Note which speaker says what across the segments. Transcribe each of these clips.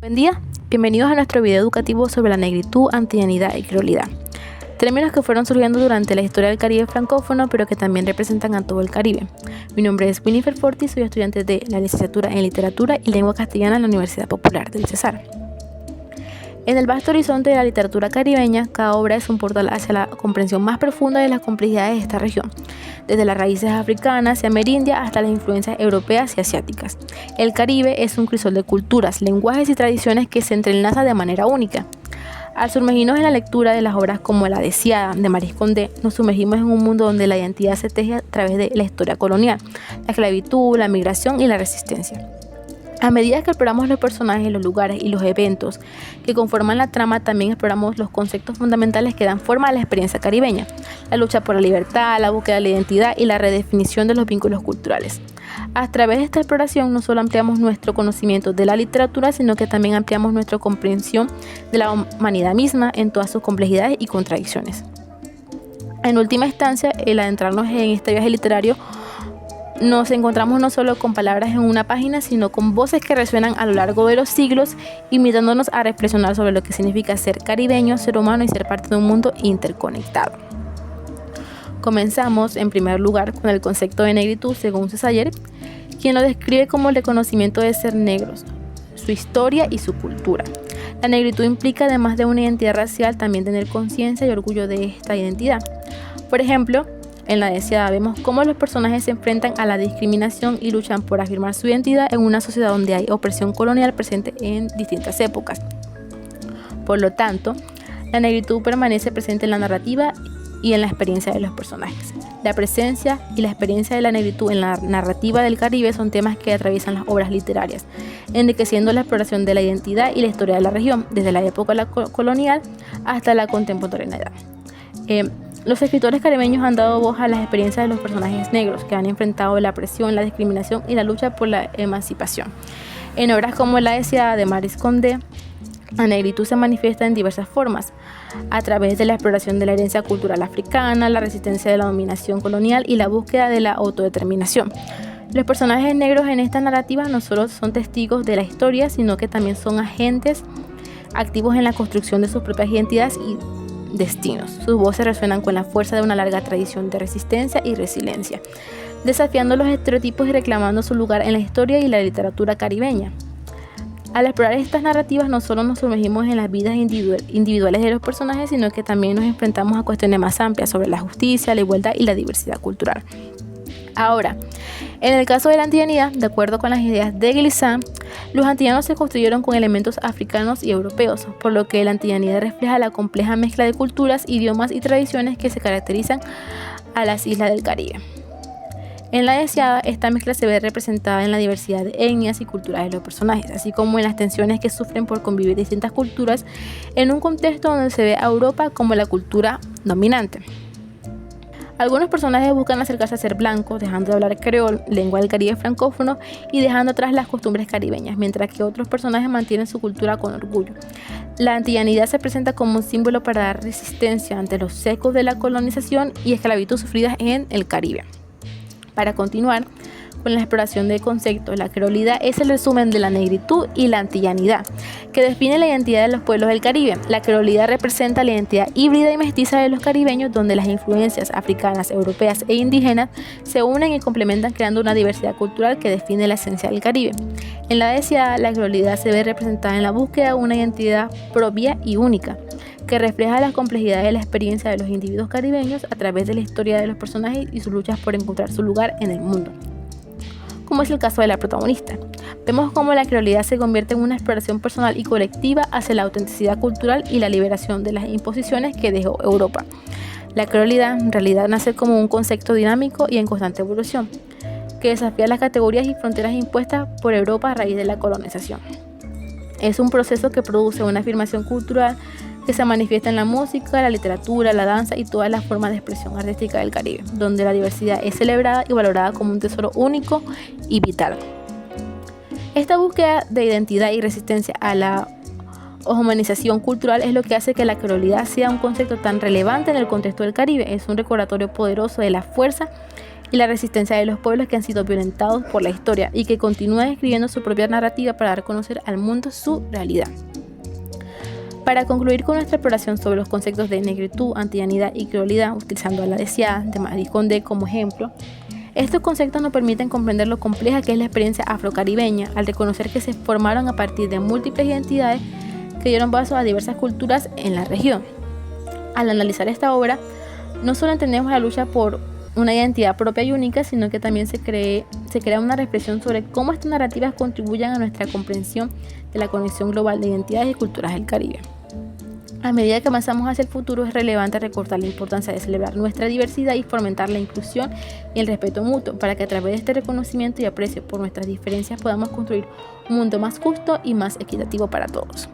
Speaker 1: Buen día, bienvenidos a nuestro video educativo sobre la negritud, antillanidad y creolidad. Términos que fueron surgiendo durante la historia del Caribe francófono, pero que también representan a todo el Caribe. Mi nombre es Winifred Forti, soy estudiante de la licenciatura en Literatura y Lengua Castellana en la Universidad Popular del Cesar. En el vasto horizonte de la literatura caribeña, cada obra es un portal hacia la comprensión más profunda de las complejidades de esta región, desde las raíces africanas y amerindias hasta las influencias europeas y asiáticas. El Caribe es un crisol de culturas, lenguajes y tradiciones que se entrelazan de manera única. Al sumergirnos en la lectura de las obras como La Deseada de Maryse Condé, nos sumergimos en un mundo donde la identidad se teje a través de la historia colonial, la esclavitud, la migración y la resistencia. A medida que exploramos los personajes, los lugares y los eventos que conforman la trama, también exploramos los conceptos fundamentales que dan forma a la experiencia caribeña: la lucha por la libertad, la búsqueda de la identidad y la redefinición de los vínculos culturales. A través de esta exploración no solo ampliamos nuestro conocimiento de la literatura, sino que también ampliamos nuestra comprensión de la humanidad misma en todas sus complejidades y contradicciones. En última instancia, el adentrarnos en este viaje literario, nos encontramos no solo con palabras en una página, sino con voces que resuenan a lo largo de los siglos, invitándonos a reflexionar sobre lo que significa ser caribeño, ser humano y ser parte de un mundo interconectado. Comenzamos, en primer lugar, con el concepto de negritud, según César, quien lo describe como el reconocimiento de ser negros, su historia y su cultura. La negritud implica, además de una identidad racial, también tener conciencia y orgullo de esta identidad. Por ejemplo, en La Deseada vemos cómo los personajes se enfrentan a la discriminación y luchan por afirmar su identidad en una sociedad donde hay opresión colonial presente en distintas épocas. Por lo tanto, la negritud permanece presente en la narrativa y en la experiencia de los personajes. La presencia y la experiencia de la negritud en la narrativa del Caribe son temas que atraviesan las obras literarias, enriqueciendo la exploración de la identidad y la historia de la región, desde la época colonial hasta la contemporaneidad. Los escritores caribeños han dado voz a las experiencias de los personajes negros que han enfrentado la opresión, la discriminación y la lucha por la emancipación. En obras como La Deseada de Maryse Condé, la negritud se manifiesta en diversas formas, a través de la exploración de la herencia cultural africana, la resistencia de la dominación colonial y la búsqueda de la autodeterminación. Los personajes negros en esta narrativa no solo son testigos de la historia, sino que también son agentes activos en la construcción de sus propias identidades y destinos. Sus voces resuenan con la fuerza de una larga tradición de resistencia y resiliencia, desafiando los estereotipos y reclamando su lugar en la historia y la literatura caribeña. Al explorar estas narrativas no solo nos sumergimos en las vidas individuales de los personajes, sino que también nos enfrentamos a cuestiones más amplias sobre la justicia, la igualdad y la diversidad cultural. Ahora, en el caso de la antillanidad, de acuerdo con las ideas de Glissant, los antillanos se construyeron con elementos africanos y europeos, por lo que la antillanidad refleja la compleja mezcla de culturas, idiomas y tradiciones que se caracterizan a las islas del Caribe. En La Deseada, esta mezcla se ve representada en la diversidad de etnias y culturas de los personajes, así como en las tensiones que sufren por convivir distintas culturas en un contexto donde se ve a Europa como la cultura dominante. Algunos personajes buscan acercarse a ser blancos, dejando de hablar creol, lengua del Caribe francófono, y dejando atrás las costumbres caribeñas, mientras que otros personajes mantienen su cultura con orgullo. La antillanidad se presenta como un símbolo para dar resistencia ante los ecos de la colonización y esclavitud sufridas en el Caribe. Para continuar con la exploración del concepto, la creolidad es el resumen de la negritud y la antillanidad, que define la identidad de los pueblos del Caribe. La creolidad representa la identidad híbrida y mestiza de los caribeños, donde las influencias africanas, europeas e indígenas se unen y complementan, creando una diversidad cultural que define la esencia del Caribe. En La Deseada, la creolidad se ve representada en la búsqueda de una identidad propia y única, que refleja las complejidades de la experiencia de los individuos caribeños a través de la historia de los personajes y sus luchas por encontrar su lugar en el mundo, como es el caso de la protagonista. Vemos cómo la creolidad se convierte en una exploración personal y colectiva hacia la autenticidad cultural y la liberación de las imposiciones que dejó Europa. La creolidad en realidad nace como un concepto dinámico y en constante evolución, que desafía las categorías y fronteras impuestas por Europa a raíz de la colonización. Es un proceso que produce una afirmación cultural que se manifiesta en la música, la literatura, la danza y todas las formas de expresión artística del Caribe, donde la diversidad es celebrada y valorada como un tesoro único y vital. Esta búsqueda de identidad y resistencia a la humanización cultural es lo que hace que la creolidad sea un concepto tan relevante en el contexto del Caribe. Es un recordatorio poderoso de la fuerza y la resistencia de los pueblos que han sido violentados por la historia y que continúan escribiendo su propia narrativa para dar a conocer al mundo su realidad. Para concluir con nuestra exploración sobre los conceptos de negritud, antillanidad y creolidad, utilizando a la deseada de Marie Kondo como ejemplo, estos conceptos nos permiten comprender lo compleja que es la experiencia afrocaribeña al reconocer que se formaron a partir de múltiples identidades que dieron paso a diversas culturas en la región. Al analizar esta obra, no solo entendemos la lucha por una identidad propia y única, sino que también se crea una reflexión sobre cómo estas narrativas contribuyen a nuestra comprensión de la conexión global de identidades y culturas del Caribe. A medida que avanzamos hacia el futuro, es relevante recordar la importancia de celebrar nuestra diversidad y fomentar la inclusión y el respeto mutuo, para que a través de este reconocimiento y aprecio por nuestras diferencias podamos construir un mundo más justo y más equitativo para todos.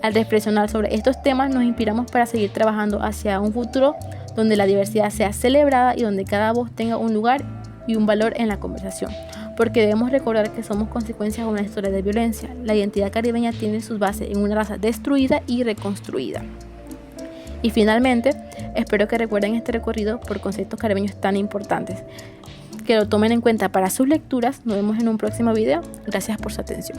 Speaker 1: Al reflexionar sobre estos temas, nos inspiramos para seguir trabajando hacia un futuro donde la diversidad sea celebrada y donde cada voz tenga un lugar y un valor en la conversación. Porque debemos recordar que somos consecuencias de una historia de violencia. La identidad caribeña tiene sus bases en una raza destruida y reconstruida. Y finalmente, espero que recuerden este recorrido por conceptos caribeños tan importantes, que lo tomen en cuenta para sus lecturas. Nos vemos en un próximo video. Gracias por su atención.